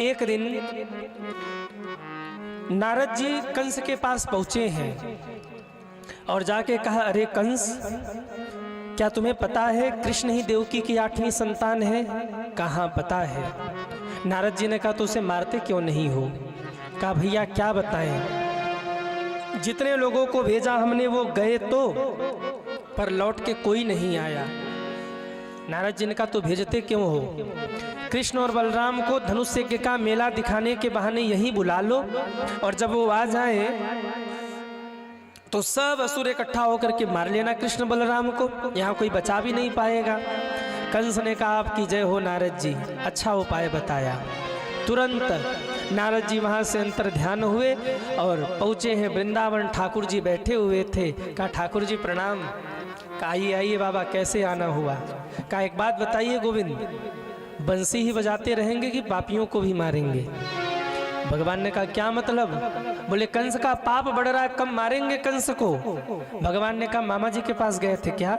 एक दिन नारद जी कंस के पास पहुंचे हैं और जाके कहा, अरे कंस, क्या तुम्हें पता है कृष्ण ही देवकी की 8वीं संतान है? कहाँ पता है। नारद जी ने कहा, तो उसे मारते क्यों नहीं हो? कहा, भैया क्या बताएं, जितने लोगों को भेजा हमने वो गए तो, पर लौट के कोई नहीं आया। नारद जी ने कहा, तो भेजते क्यों हो? कृष्ण और बलराम को धनुष यज्ञ का मेला दिखाने के बहाने यहीं बुला लो, और जब वो आ जाए तो सब असुर इकट्ठा होकर के मार लेना कृष्ण बलराम को, यहाँ कोई बचा भी नहीं पाएगा। कंस ने कहा, आपकी जय हो नारद जी, अच्छा उपाय बताया। तुरंत नारद जी वहाँ से अंतर ध्यान हुए और पहुँचे हैं वृंदावन। ठाकुर जी बैठे हुए थे। कहा, ठाकुर जी प्रणाम। कहा, आइए आइए बाबा, कैसे आना हुआ? कहा, एक बात बताइए गोविंद, बंसी ही बजाते रहेंगे कि पापियों को भी मारेंगे? भगवान ने कहा, क्या मतलब? बोले, कंस का पाप बढ़ रहा है, कब मारेंगे कंस को? भगवान ने कहा, मामा जी के पास गए थे क्या?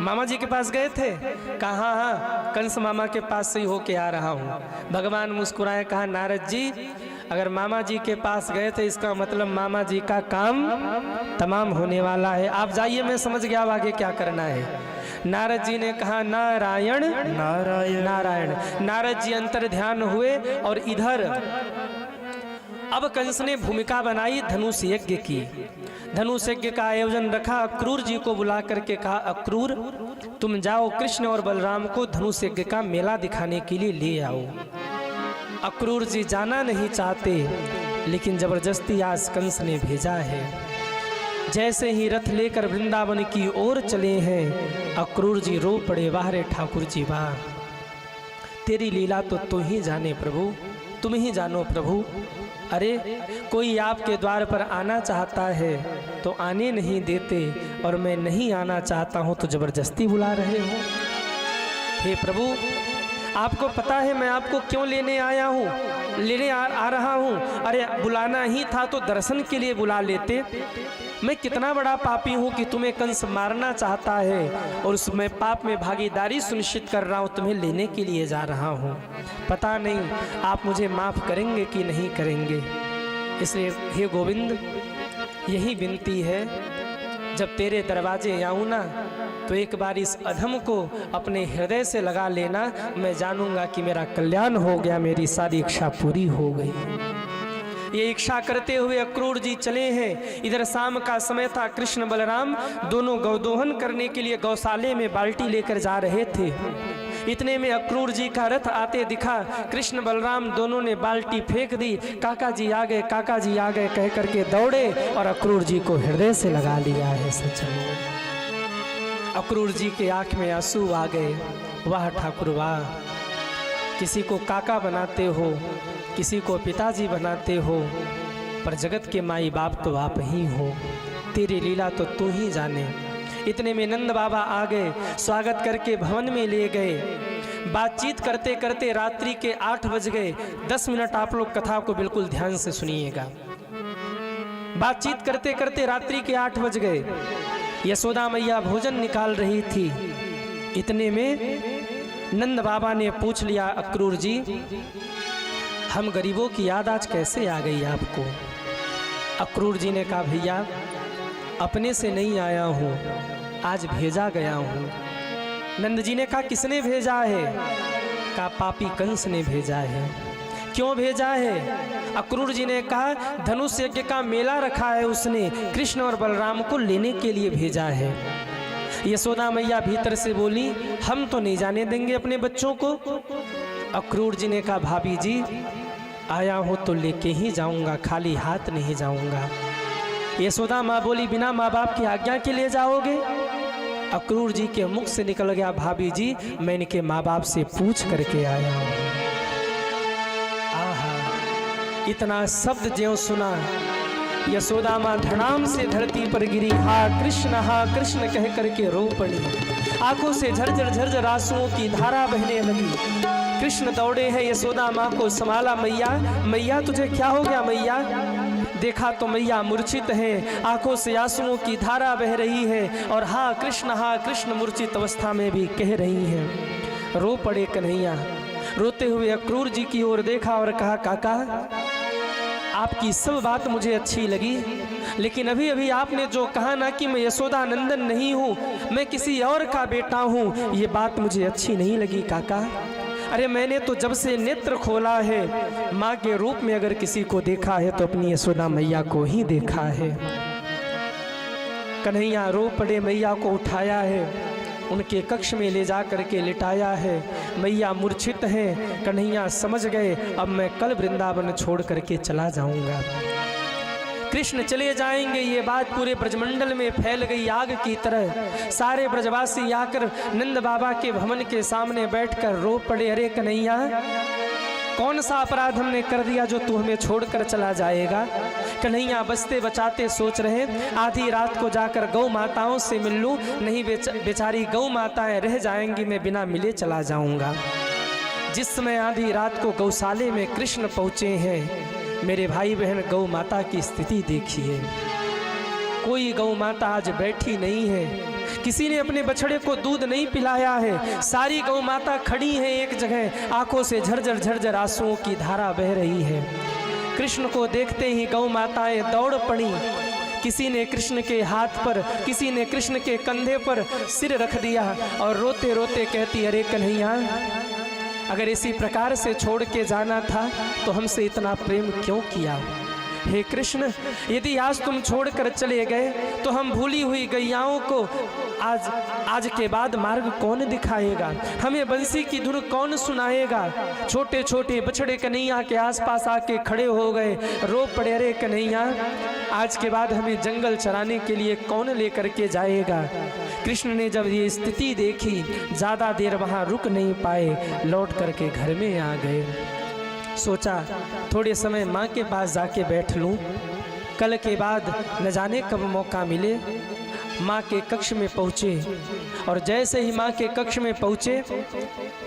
मामा जी के पास गए थे? कहा, हाँ, कंस मामा के पास से ही होके आ रहा हूँ। भगवान मुस्कुराए, कहा, नारद जी, अगर मामा जी के पास गए थे इसका मतलब मामा जी का काम तमाम होने वाला है। आप जाइए, मैं समझ गया अब आगे क्या करना है। नारद जी ने कहा, नारायण नारायण नारायण। नारद जी अंतर ध्यान हुए और इधर अब कंस ने भूमिका बनाई धनुष यज्ञ की। धनुष यज्ञ का आयोजन रखा। अक्रूर जी को बुला करके कहा, अक्रूर, तुम जाओ कृष्ण और बलराम को धनुष यज्ञ का मेला दिखाने के लिए ले आओ। अक्रूर जी जाना नहीं चाहते, लेकिन जबरदस्ती आज कंस ने भेजा है। जैसे ही रथ लेकर वृंदावन की ओर चले हैं, अक्रूर जी रो पड़े, वाह रे ठाकुर जी वाह, तेरी लीला तो तू ही जाने प्रभु, तुम ही जानो प्रभु। अरे कोई आपके द्वार पर आना चाहता है तो आने नहीं देते, और मैं नहीं आना चाहता हूँ तो जबरदस्ती बुला रहे हो। हे प्रभु, आपको पता है मैं आपको क्यों लेने आया हूँ, लेने आ रहा हूँ? अरे बुलाना ही था तो दर्शन के लिए बुला लेते। मैं कितना बड़ा पापी हूँ कि तुम्हें कंस मारना चाहता है और उसमें पाप में भागीदारी सुनिश्चित कर रहा हूँ, तुम्हें लेने के लिए जा रहा हूँ। पता नहीं आप मुझे माफ़ करेंगे कि नहीं करेंगे। इसलिए हे गोविंद, यही विनती है, जब तेरे दरवाजे आऊँ ना तो एक बार इस अधम को अपने हृदय से लगा लेना, मैं जानूंगा कि मेरा कल्याण हो गया, मेरी सारी इच्छा पूरी हो गई। ये इच्छा करते हुए अक्रूर जी चले हैं। इधर शाम का समय था। कृष्ण बलराम दोनों गौदोहन करने के लिए गौशाले में बाल्टी लेकर जा रहे थे। इतने में अक्रूर जी का रथ आते दिखा। कृष्ण बलराम दोनों ने बाल्टी फेंक दी। काका जी आ गए, काका जी आ गए कह करके दौड़े और अक्रूर जी को हृदय से लगा लिया है। सच्चाई अक्रूर जी के आंख में आंसू आ गए। वाह ठाकुर वाह, किसी को काका बनाते हो, किसी को पिताजी बनाते हो, पर जगत के माई बाप तो आप ही हो, तेरी लीला तो तू ही जाने। इतने में नंद बाबा आ गए, स्वागत करके भवन में ले गए। बातचीत करते करते रात्रि के 8 बज गए। 10 मिनट आप लोग कथा को बिल्कुल ध्यान से सुनिएगा। बातचीत करते करते रात्रि के 8 बज गए। यशोदा मैया भोजन निकाल रही थी। इतने में नंद बाबा ने पूछ लिया, अक्रूर जी, हम गरीबों की याद आज कैसे आ गई आपको? अक्रूर जी ने कहा, भैया अपने से नहीं आया हूँ, आज भेजा गया हूँ। नंद जी ने कहा, किसने भेजा है? कहा, पापी कंस ने भेजा है। क्यों भेजा है? अक्रूर जी ने कहा, धनुष यज्ञ का मेला रखा है उसने, कृष्ण और बलराम को लेने के लिए भेजा है। यशोदा मैया भीतर से बोली, हम तो नहीं जाने देंगे अपने बच्चों को। अक्रूर जी ने कहा, भाभी जी आया हूँ तो लेके ही जाऊंगा, खाली हाथ नहीं जाऊंगा। यशोदा माँ बोली, बिना माँ बाप की आज्ञा के लिए जाओगे? अक्रूर जी के मुख से निकल गया, भाभी जी मैं इनके माँ बाप से पूछ करके आया हूँ। आहा, इतना शब्द ज्यों सुना, यशोदा माँ धड़ाम से धरती पर गिरी। हा कृष्ण कह करके रो पड़ी। आंखों से झरझर झरझर आंसुओं की धारा बहने लगी। कृष्ण दौड़े हैं, यशोदा माँ को संभाला। मैया मैया तुझे क्या हो गया मैया? देखा तो मैया मूर्छित हैं, आंखों से आंसुओं की धारा बह रही है और हा कृष्ण मूर्छित अवस्था में भी कह रही हैं। रो पड़े कन्हैया। रोते हुए अक्रूर जी की ओर देखा और कहा, काका आपकी सब बात मुझे अच्छी लगी, लेकिन अभी अभी आपने जो कहा ना कि मैं यशोदा नंदन नहीं हूँ, मैं किसी और का बेटा हूँ, ये बात मुझे अच्छी नहीं लगी काका। अरे मैंने तो जब से नेत्र खोला है, माँ के रूप में अगर किसी को देखा है तो अपनी यशोदा मैया को ही देखा है। कन्हैया रो पड़े, मैया को उठाया है, उनके कक्ष में ले जा करके लिटाया है। मैया मूर्छित हैं, कन्हैया समझ गए अब मैं कल वृंदावन छोड़ करके चला जाऊंगा, कृष्ण चले जाएंगे। ये बात पूरे ब्रजमंडल में फैल गई आग की तरह। सारे ब्रजवासी आकर नंद बाबा के भवन के सामने बैठकर रो पड़े, अरे कन्हैया कौन सा अपराध हमने कर दिया जो तू हमें छोड़कर चला जाएगा। कन्हैया बचते बचाते सोच रहे, आधी रात को जाकर गौ माताओं से मिल लूं, नहीं बेचारी गौ माताएं रह जाएंगी, मैं बिना मिले चला जाऊंगा। जिस समय आधी रात को गौशाले में कृष्ण पहुंचे हैं, मेरे भाई बहन गौ माता की स्थिति देखिए। कोई गौ माता आज बैठी नहीं है, किसी ने अपने बछड़े को दूध नहीं पिलाया है। सारी गौ माता खड़ी है एक जगह, आंखों से झरझर झरझर आंसुओं की धारा बह रही है। कृष्ण को देखते ही गौ माताएं दौड़ पड़ी, किसी ने कृष्ण के हाथ पर, किसी ने कृष्ण के कंधे पर सिर रख दिया और रोते रोते कहती, अरे कन्हैया अगर इसी प्रकार से छोड़ के जाना था तो हमसे इतना प्रेम क्यों किया। हे कृष्ण, यदि आज तुम छोड़कर चले गए तो हम भूली हुई गैयाओं को आज के बाद मार्ग कौन दिखाएगा, हमें बंसी की धुन कौन सुनाएगा। छोटे छोटे बछड़े कन्हैया के आसपास आके खड़े हो गए, रो पड़े, अरे कन्हैया आज के बाद हमें जंगल चराने के लिए कौन लेकर के जाएगा। कृष्ण ने जब ये स्थिति देखी, ज़्यादा देर वहाँ रुक नहीं पाए, लौट करके घर में आ गए। सोचा थोड़े समय माँ के पास जाके बैठ लूँ, कल के बाद न जाने कब मौका मिले। माँ के कक्ष में पहुँचे और जैसे ही माँ के कक्ष में पहुँचे,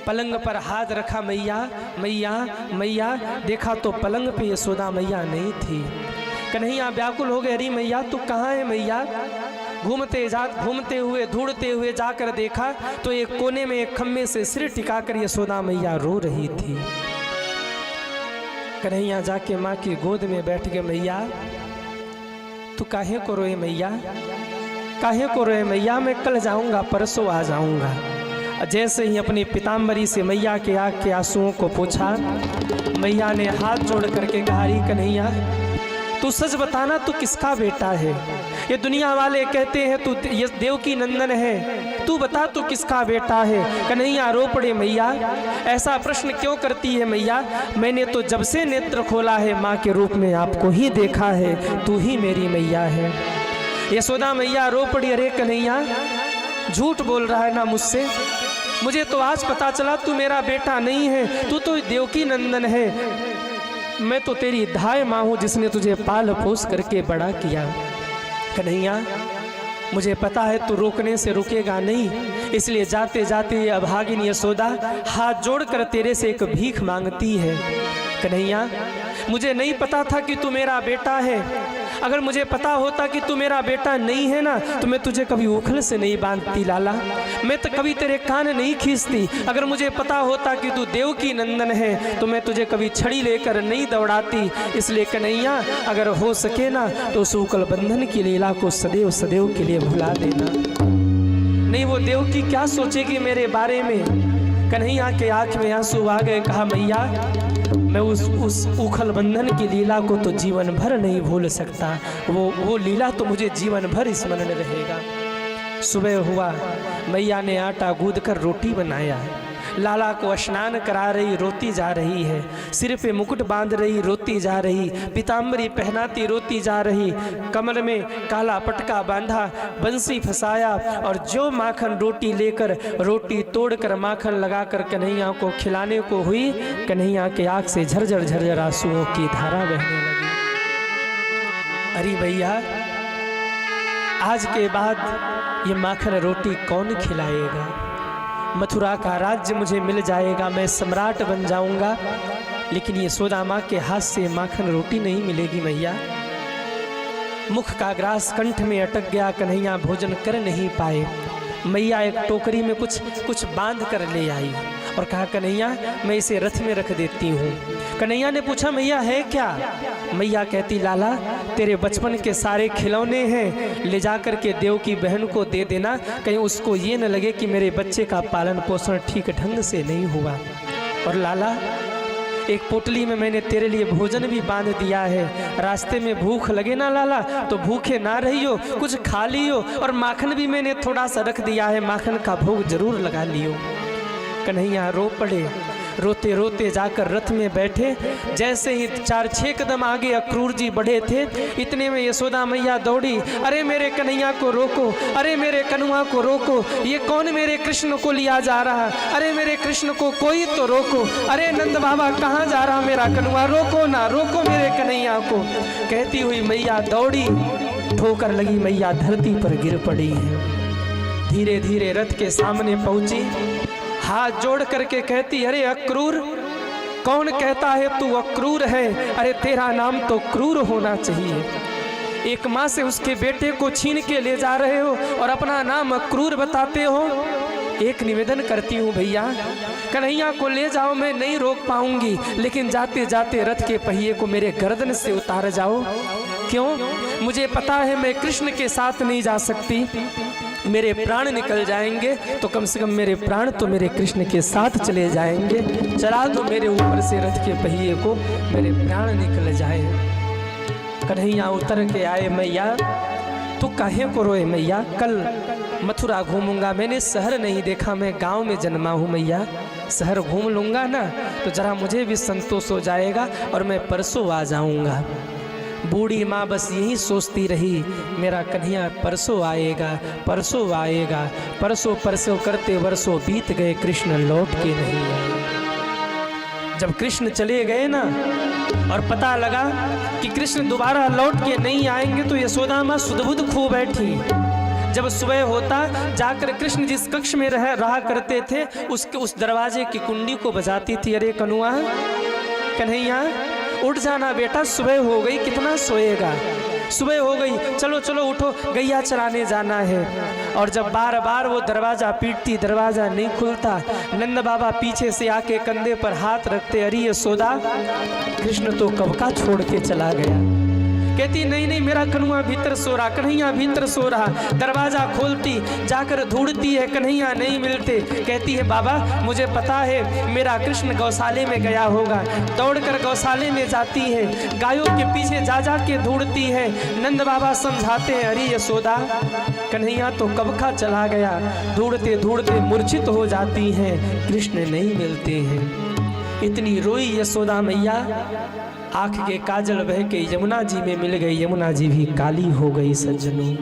पलंग पर हाथ रखा, मैया मैया मैया, देखा तो पलंग पे यशोदा मैया नहीं थी। कन्हैया व्याकुल हो गए, अरे मैया तू कहाँ है मैया। घूमते हुए ढूंढते हुए जाकर देखा तो एक कोने में एक खम्भे से सिर टिकाकर यशोदा मैया रो रही थी। कन्हैया जाके माँ की गोद में बैठ गए, मैया तू काहे को रोए मैया, काहे को रोए मैया, मैं कल जाऊंगा, परसों आ जाऊंगा। जैसे ही अपनी पीताम्बरी से मैया के आँख के आंसुओं को पूछा, मैया ने हाथ जोड़ करके कहा, कन्हैया तू सच बताना तू किसका बेटा है। ये दुनिया वाले कहते हैं तू ये देवकी नंदन है, तू बता तू किसका बेटा है। कन्हैया रो पड़े, मैया ऐसा प्रश्न क्यों करती है मैया, मैंने तो जब से नेत्र खोला है माँ के रूप में आपको ही देखा है, तू ही मेरी मैया है। यशोदा मैया रो पड़ी, अरे कन्हैया झूठ बोल रहा है ना मुझसे, मुझे तो आज पता चला तू मेरा बेटा नहीं है, तू तो देवकी नंदन है। मैं तो तेरी धाय माँ हूँ जिसने तुझे पाल पोस करके बड़ा किया। कन्हैया मुझे पता है तू रोकने से रुकेगा नहीं, इसलिए जाते जाते ये अभागिन यशोदा हाथ जोड़कर तेरे से एक भीख मांगती है। कन्हैया मुझे नहीं पता था कि तू मेरा बेटा है, अगर मुझे पता होता कि तू मेरा बेटा नहीं है ना तो मैं तुझे कभी उखल से नहीं बांधती लाला, मैं तो कभी तेरे कान नहीं खींचती। अगर मुझे पता होता कि तू देवकी नंदन है तो मैं तुझे कभी छड़ी लेकर नहीं दौड़ाती। इसलिए कन्हैया अगर हो सके ना तो सूकल बंधन की लीला को सदैव सदैव के लिए भुला देना। नहीं वो देवकी क्या सोचेगी मेरे बारे में। कन्हैया के आंख में आंसू आ गए, कहा मैया मैं उस उखल बंधन की लीला को तो जीवन भर नहीं भूल सकता, वो लीला तो मुझे जीवन भर स्मरण रहेगा। सुबह हुआ, मैया ने आटा गूंद कर रोटी बनाया, लाला को स्नान करा रही, रोती जा रही है, सिर पे मुकुट बांध रही, रोती जा रही, पीताम्बरी पहनाती, रोती जा रही, कमर में काला पटका बांधा, बंसी फंसाया और जो माखन रोटी लेकर रोटी तोड़कर माखन लगाकर कन्हैया को खिलाने को हुई, कन्हैया के आँख से झरझर झरझर आंसुओं की धारा बहने लगी। अरे भैया आज के बाद ये माखन रोटी कौन खिलाएगा, मथुरा का राज्य मुझे मिल जाएगा, मैं सम्राट बन जाऊंगा, लेकिन ये यशोदा माँ के हाथ से माखन रोटी नहीं मिलेगी। मैया मुख का ग्रास कंठ में अटक गया, कन्हैया भोजन कर नहीं पाए। मैया एक टोकरी में कुछ बांध कर ले आई और कहा कन्हैया मैं इसे रथ में रख देती हूँ। कन्हैया ने पूछा मैया है क्या? मैया कहती लाला तेरे बचपन के सारे खिलौने हैं, ले जा कर के देव की बहन को दे देना, कहीं उसको ये न लगे कि मेरे बच्चे का पालन पोषण ठीक ढंग से नहीं हुआ। और लाला एक पोटली में मैंने तेरे लिए भोजन भी बांध दिया है, रास्ते में भूख लगे ना लाला तो भूखे ना रहियो, कुछ खा लियो, और माखन भी मैंने थोड़ा सा रख दिया है, माखन का भोग जरूर लगा लियो। कन्हैया रो पड़े, रोते रोते जाकर रथ में बैठे। जैसे ही 4-6 कदम आगे अक्रूर जी बढ़े थे, इतने में यशोदा मैया दौड़ी, अरे मेरे कन्हैया को रोको, अरे मेरे कनुआ को रोको, ये कौन मेरे कृष्ण को लिया जा रहा, अरे मेरे कृष्ण को कोई तो रोको, अरे नंद बाबा कहाँ जा रहा मेरा कनुआ, रोको ना, रोको मेरे कन्हैया को। कहती हुई मैया दौड़ी, ठोकर लगी, मैया धरती पर गिर पड़ी है। धीरे धीरे रथ के सामने पहुंची, हाथ जोड़ करके कहती अरे अक्रूर, कौन कहता है तू अक्रूर है, अरे तेरा नाम तो क्रूर होना चाहिए। एक माँ से उसके बेटे को छीन के ले जा रहे हो और अपना नाम अक्रूर बताते हो। एक निवेदन करती हूँ भैया, कन्हैया को ले जाओ, मैं नहीं रोक पाऊंगी, लेकिन जाते जाते रथ के पहिए को मेरे गर्दन से उतार जाओ। क्यों? मुझे पता है मैं कृष्ण के साथ नहीं जा सकती, मेरे प्राण निकल जाएंगे, तो कम से कम मेरे प्राण तो मेरे कृष्ण के साथ चले जाएंगे। चला दो मेरे ऊपर से रथ के पहिए को, मेरे प्राण निकल जाए। कन्हैया उतर के आए, मैया तू काहे को रोए मैया, कल मथुरा घूमूंगा, मैंने शहर नहीं देखा, मैं गांव में जन्मा हूँ मैया, शहर घूम लूँगा ना तो जरा मुझे भी संतोष हो जाएगा और मैं परसों आ जाऊँगा। बूढ़ी माँ बस यही सोचती रही, मेरा कन्हैया परसों आएगा, परसों आएगा, परसों परसों करते वर्षों बीत गए, कृष्ण लौट के नहीं आए। जब कृष्ण चले गए ना और पता लगा कि कृष्ण दोबारा लौट के नहीं आएंगे, तो यशोदा माँ सुध-बुध खो बैठी। जब सुबह होता, जाकर कृष्ण जिस कक्ष में रहा करते थे, उस दरवाजे की कुंडी को बजाती थी, अरे कनुआ, कन्हैया उठ जाना बेटा, सुबह हो गई, कितना सोएगा, सुबह हो गई, चलो चलो उठो, गैया चराने जाना है। और जब बार बार वो दरवाज़ा पीटती, दरवाज़ा नहीं खुलता, नंद बाबा पीछे से आके कंधे पर हाथ रखते, अरे यशोदा कृष्ण तो कब का छोड़ के चला गया। कहती नहीं नहीं मेरा कन्हैया भीतर सो रहा, कन्हैया भीतर सो रहा। दरवाजा खोलती, जाकर ढूंढती है, कन्हैया नहीं मिलते। कहती है बाबा मुझे पता है मेरा कृष्ण गौशाले में गया होगा। दौड़कर गौशाले में जाती है, गायों के पीछे जा जा के ढूंढती है। नंद बाबा समझाते हैं अरे यशोदा कन्हैया तो कब का चला गया। ढूंढते ढूंढते मूर्छित हो जाती हैं, कृष्ण नहीं मिलते हैं। इतनी रोई यशोदा मैया, आंख के काजल बह के यमुना जी में मिल गई, यमुना जी भी काली हो गई सज्जनों।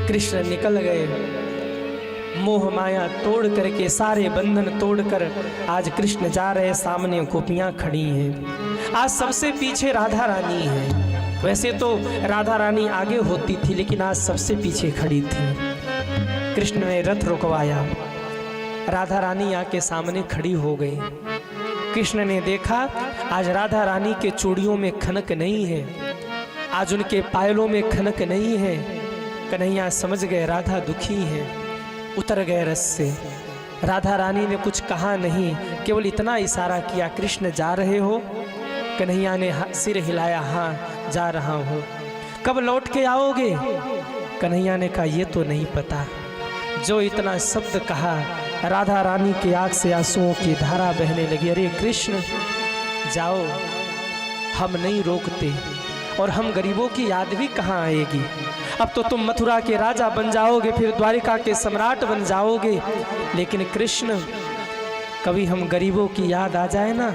कृष्ण निकल गए, मोह माया तोड़ करके, सारे बंधन तोड़कर आज कृष्ण जा रहे, सामने गोपियां खड़ी हैं। आज सबसे पीछे राधा रानी है। वैसे तो राधा रानी आगे होती थी, लेकिन आज सबसे पीछे खड़ी थी। कृष्ण ने रथ रुकवाया, राधा रानी आके सामने खड़ी हो गई। कृष्ण ने देखा आज राधा रानी के चूड़ियों में खनक नहीं है, आज उनके पायलों में खनक नहीं है। कन्हैया समझ गए राधा दुखी है, उतर गए रथ से। राधा रानी ने कुछ कहा नहीं, केवल इतना इशारा किया कृष्ण जा रहे हो। कन्हैया ने सिर हिलाया, हाँ जा रहा हूँ। कब लौट के आओगे? कन्हैया ने कहा ये तो नहीं पता। जो इतना शब्द कहा, राधा रानी की आंख से आंसुओं की धारा बहने लगी। अरे कृष्ण जाओ, हम नहीं रोकते, और हम गरीबों की याद भी कहाँ आएगी। अब तो तुम मथुरा के राजा बन जाओगे, फिर द्वारिका के सम्राट बन जाओगे, लेकिन कृष्ण कभी हम गरीबों की याद आ जाए ना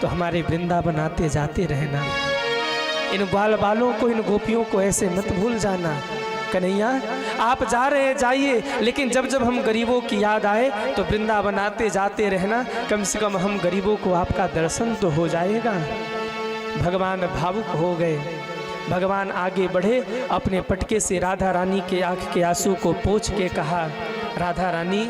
तो हमारे वृंदावन आते जाते रहना। इन ग्वाल बालों को, इन गोपियों को ऐसे मत भूल जाना। कन्हैया आप जा रहे हैं जाइए, लेकिन जब जब हम गरीबों की याद आए तो वृंदावन आते जाते रहना, कम से कम हम गरीबों को आपका दर्शन तो हो जाएगा। भगवान भावुक हो गए, भगवान आगे बढ़े, अपने पटके से राधा रानी के आंख के आंसू को पोंछ के कहा, राधा रानी,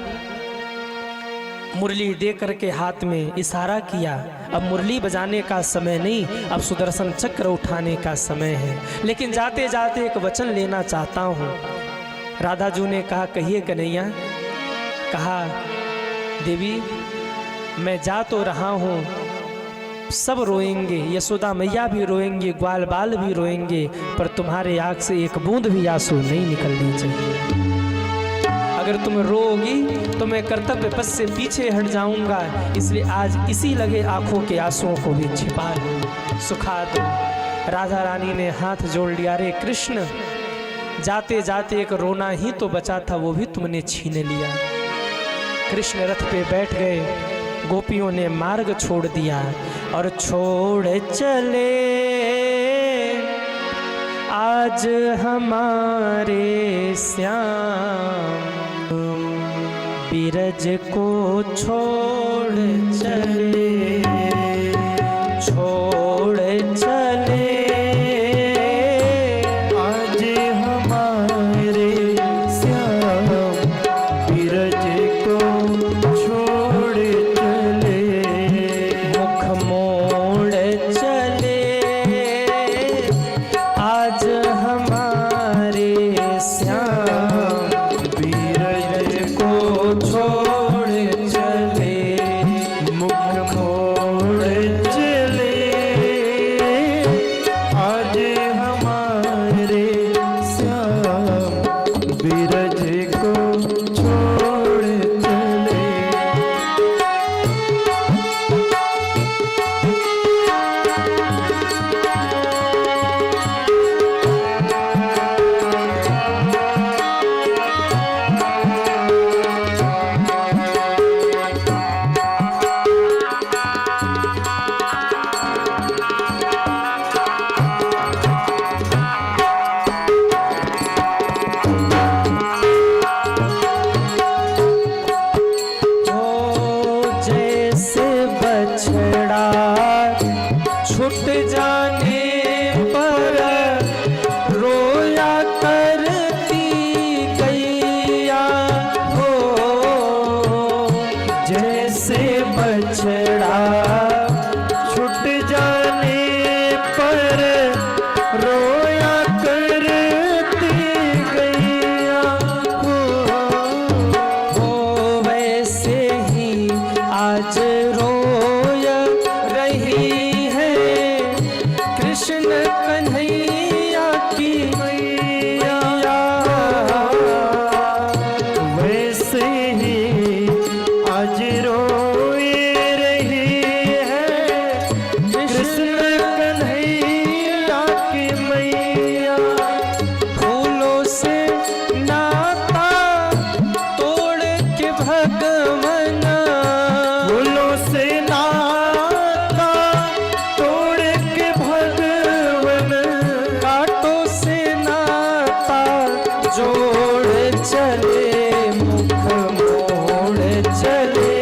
मुरली दे करके हाथ में इशारा किया, अब मुरली बजाने का समय नहीं, अब सुदर्शन चक्र उठाने का समय है। लेकिन जाते जाते एक वचन लेना चाहता हूँ। राधा जी ने कहा, कहिए कन्हैया। कहा, देवी मैं जा तो रहा हूँ, सब रोएंगे, यशोदा मैया भी रोएंगे, ग्वाल बाल भी रोएंगे, पर तुम्हारे आँख से एक बूंद भी आंसू नहीं निकलनी चाहिए। अगर तुम रोओगी तो मैं कर्तव्य पथ से पीछे हट जाऊंगा, इसलिए आज इसी लगे आंखों के आंसुओं को भी छिपा लो, सुखा दो। राधा रानी ने हाथ जोड़ लिया, रे कृष्ण जाते जाते एक रोना ही तो बचा था, वो भी तुमने छीन लिया। कृष्ण रथ पे बैठ गए, गोपियों ने मार्ग छोड़ दिया और छोड़ चले आज हमारे श्याम, बिरज को छोड़ चले, छोड़ चले आज हमारे श्याम, बिरज को छोड़ चले, मुख मोड़ चले आज हमारे श्याम, बिरज को छोड़ चले, मुख मोड़ चले आज हमारे श्याम, बिरज को छोड़ चले। जैसे बछड़ा छूट जाने पर रोया करती गैया हो, जैसे बछड़ा छूट जाने पर रोया करती गैया वो वैसे ही आज रोय रही है कृष्ण कन्हैया की मैया। वैसे ही आज रोए रही है कृष्ण कन्हैया की मैया। फूलों से नाता तोड़ के भगवन, फूलों से नाता तोड़ के भगवन, कांटों से नाता जोड़ चले, मुख मोड़ चले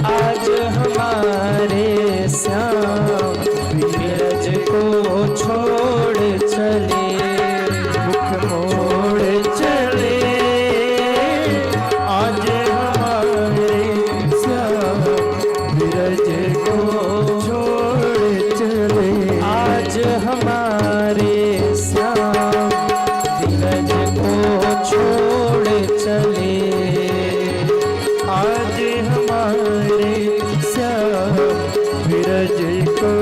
आज हमारे श्याम, बिरज को छोड़ चले, मुख मोड़ चले आज हमारे श्याम, बिरज को छोड़ चले। आज हमारे श्याम, बिरज को छोड़ चले, आज हमारे श्याम, बिरज को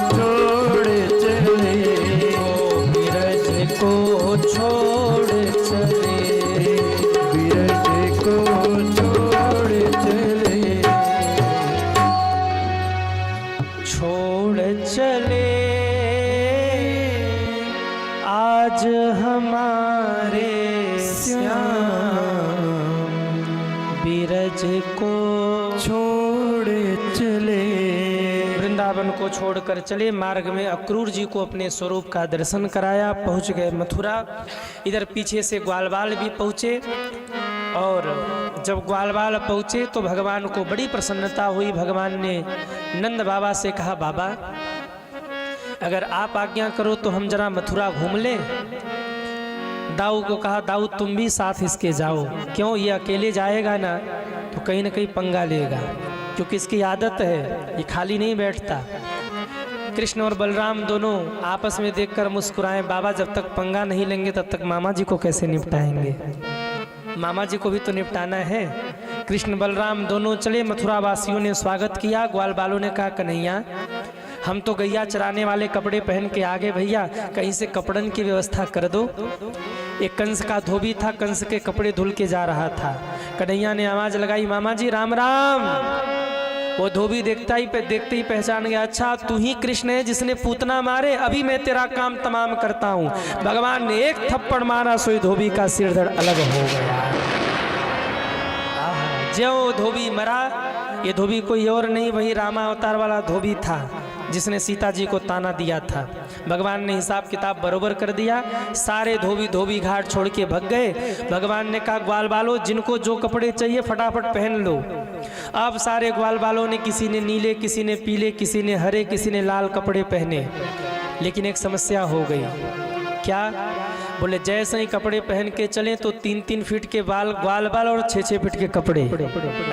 छोड़ चले, ओ बिरज को छोड़ चले, बिरज को छोड़ चले। छोड़ चले आज हमारे श्याम, बिरज को छोड़ चले। वृंदावन को छोड़कर चले। मार्ग में अक्रूर जी को अपने स्वरूप का दर्शन कराया, पहुंच गए मथुरा। इधर पीछे से ग्वालवाल भी पहुँचे, और जब ग्वालवाल पहुँचे तो भगवान को बड़ी प्रसन्नता हुई। भगवान ने नंद बाबा से कहा, बाबा अगर आप आज्ञा करो तो हम जरा मथुरा घूम लें। दाऊ को कहा, दाऊ तुम भी साथ इसके जाओ। क्यों, ये अकेले जाएगा ना तो कहीं ना कहीं पंगा लेगा, क्योंकि इसकी आदत है, ये खाली नहीं बैठता। कृष्ण और बलराम दोनों आपस में देखकर मुस्कुराए, बाबा जब तक पंगा नहीं लेंगे तब तक मामा जी को कैसे निपटाएंगे, मामा जी को भी तो निपटाना है। कृष्ण बलराम दोनों चले। मथुरा वासियों ने स्वागत किया। ग्वाल बालों ने कहा कन्हैया हम तो गैया चराने वाले कपड़े पहन के आगे, भैया कहीं से कपड़न की व्यवस्था कर दो। एक कंस का धोबी था, कंस के कपड़े धुल के जा रहा था। कन्हैया ने आवाज लगाई, मामा जी राम राम। वो धोबी देखते ही पहचान गया, अच्छा तू ही कृष्ण है जिसने पूतना मारे, अभी मैं तेरा काम तमाम करता हूँ। भगवान ने एक थप्पड़ मारा, सोई धोबी का सिर धड़ अलग हो गया। ज्यों धोबी मरा, ये धोबी कोई और नहीं, वही रामा अवतार वाला धोबी था जिसने सीता जी को ताना दिया था। भगवान ने हिसाब किताब बरोबर कर दिया। सारे धोबी घाट छोड़ के भग गए। भगवान ने कहा ग्वाल बालो जिनको जो कपड़े चाहिए फटाफट पहन लो। अब सारे ग्वाल बालों ने, किसी ने नीले, किसी ने पीले, किसी ने हरे, किसी ने लाल कपड़े पहने। लेकिन एक समस्या हो गई। क्या? बोले जैसे ही कपड़े पहन के चले तो 3-3 फीट के ग्वाल बाल और 6-6 फीट के कपड़े,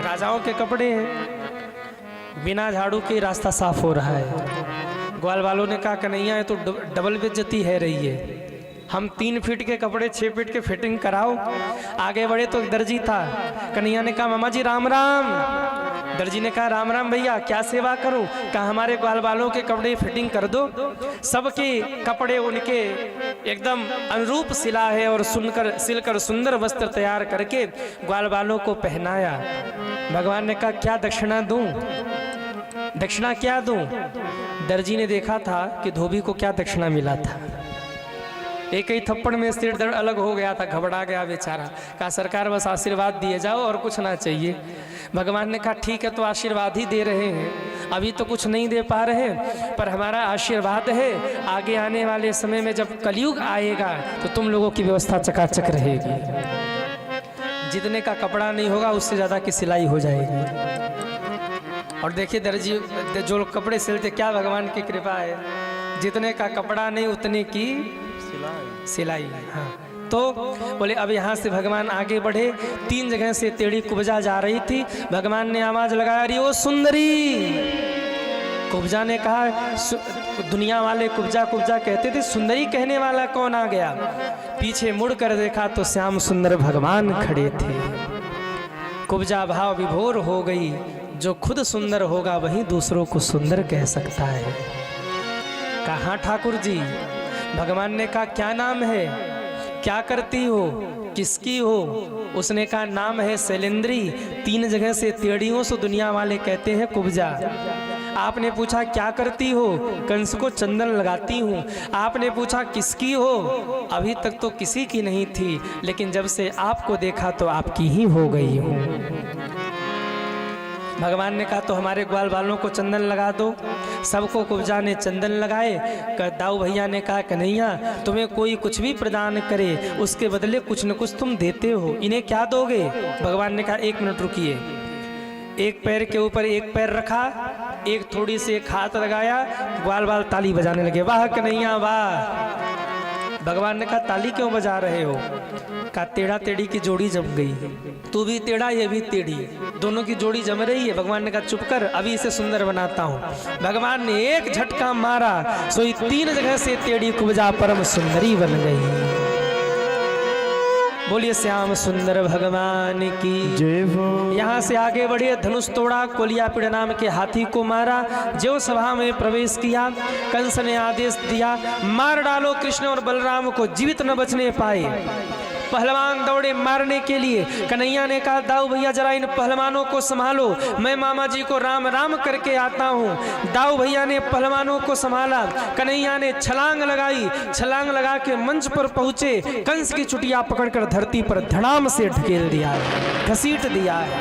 राजाओं के कपड़े हैं। बिना झाड़ू के रास्ता साफ हो रहा है। ग्वाल वालों ने कहा कन्हैया तो डबल बेइज्जती है रही है, हम 3 फीट के कपड़े 6 फीट के फिटिंग कराओ। आगे बढ़े तो एक दर्जी था। कन्हैया ने कहा मामा जी राम राम। दर्जी ने कहा राम राम भैया क्या सेवा करूं? कहा हमारे ग्वाल बालों के कपड़े फिटिंग कर दो। सबके कपड़े उनके एकदम अनुरूप सिला है और सिलकर सुंदर वस्त्र तैयार करके ग्वाल बालों को पहनाया। भगवान ने कहा क्या दक्षिणा दूं? दक्षिणा क्या दूं? दर्जी ने देखा था कि धोबी को क्या दक्षिणा मिला था। एक ही थप्पड़ में सिर दर्द अलग हो गया था, घबरा गया बेचारा। कहा सरकार बस आशीर्वाद दिए जाओ और कुछ ना चाहिए। भगवान ने कहा ठीक है तो आशीर्वाद ही दे रहे हैं, अभी तो कुछ नहीं दे पा रहे, पर हमारा आशीर्वाद है आगे आने वाले समय में जब कलयुग आएगा तो तुम लोगों की व्यवस्था चकाचक रहेगी। जितने का कपड़ा नहीं होगा उससे ज़्यादा की सिलाई हो जाएगी। और देखिए दर्जी जो कपड़े सिलते, क्या भगवान की कृपा है, जितने का कपड़ा नहीं उतने की सिलाई। हाँ तो बोले अब यहाँ से भगवान आगे बढ़े। 3 जगह से टेढ़ी कुब्जा जा रही थी। भगवान ने आवाज लगाया अरे ओ सुंदरी। कुब्जा ने कहा, दुनिया वाले कुब्जा कुब्जा कहते थे, सुंदरी कहने वाला कौन आ गया? पीछे मुड़ कर देखा तो श्याम सुंदर भगवान खड़े थे। कुब्जा भाव विभोर हो गई, जो खुद सुंदर होगा वही दूसरों को सुंदर कह सकता है। कहाँ ठाकुर जी? भगवान ने कहा क्या नाम है, क्या करती हो, किसकी हो? उसने कहा नाम है शैलेंद्री। 3 जगह से टेढ़ियों से दुनिया वाले कहते हैं कुब्जा। आपने पूछा क्या करती हो? कंस को चंदन लगाती हूँ। आपने पूछा किसकी हो? अभी तक तो किसी की नहीं थी, लेकिन जब से आपको देखा तो आपकी ही हो गई हूँ। भगवान ने कहा तो हमारे ग्वाल बालों को चंदन लगा दो। सबको कुब्जा ने चंदन लगाए। दाऊ भैया ने कहा कन्हैया तुम्हें कोई कुछ भी प्रदान करे उसके बदले कुछ न कुछ तुम देते हो, इन्हें क्या दोगे? भगवान ने कहा 1 मिनट रुकिए। एक पैर के ऊपर एक पैर रखा, एक थोड़ी से एक हाथ लगाया, ग्वाल बाल ताली बजाने लगे, वाह कन्हैया वाह। भगवान ने कहा ताली क्यों बजा रहे हो? कहा टेढ़ा टेढ़ी की जोड़ी जम गई, तू भी टेढ़ा ये भी टेढ़ी, दोनों की जोड़ी जम रही है। भगवान ने कहा चुप कर, अभी इसे सुंदर बनाता हूँ। भगवान ने एक झटका मारा, सोई 3 जगह से टेढ़ी कुब्जा परम सुंदरी बन गई। बोलिए श्याम सुंदर भगवान की जय हो। यहाँ से आगे बढ़े, धनुष तोड़ा, कोलियापिड़ नाम के हाथी को मारा। जो सभा में प्रवेश किया, कंस ने आदेश दिया मार डालो कृष्ण और बलराम को, जीवित न बचने पाए। पहलवान दौड़े मारने के लिए। कन्हैया ने कहा दाऊ भैया जरा इन पहलवानों को संभालो, मैं मामा जी को राम राम करके आता हूँ। दाऊ भैया ने पहलवानों को संभाला। कन्हैया ने छलांग लगाई, छलांग लगा के मंच पर पहुंचे। कंस की चुटिया पकड़कर धरती पर धड़ाम से ढकेल दिया है, घसीट दिया है।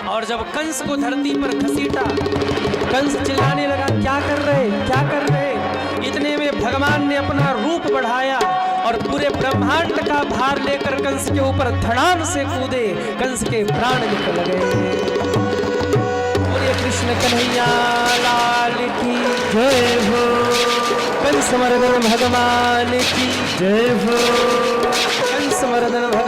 और जब कंस को धरती पर घसीटा, कंस चिल्लाने लगा क्या कर रहे, क्या कर रहे? इतने में भगवान ने अपना रूप बढ़ाया और पूरे ब्रह्मांड का भार लेकर कंस के ऊपर धड़ाम से कूदे। कंस के प्राण निकल गए। बोलिए कृष्ण कन्हैया लाल की जय हो। कंस मर्दन भगवान की जय हो। कंस मर्दन भगवान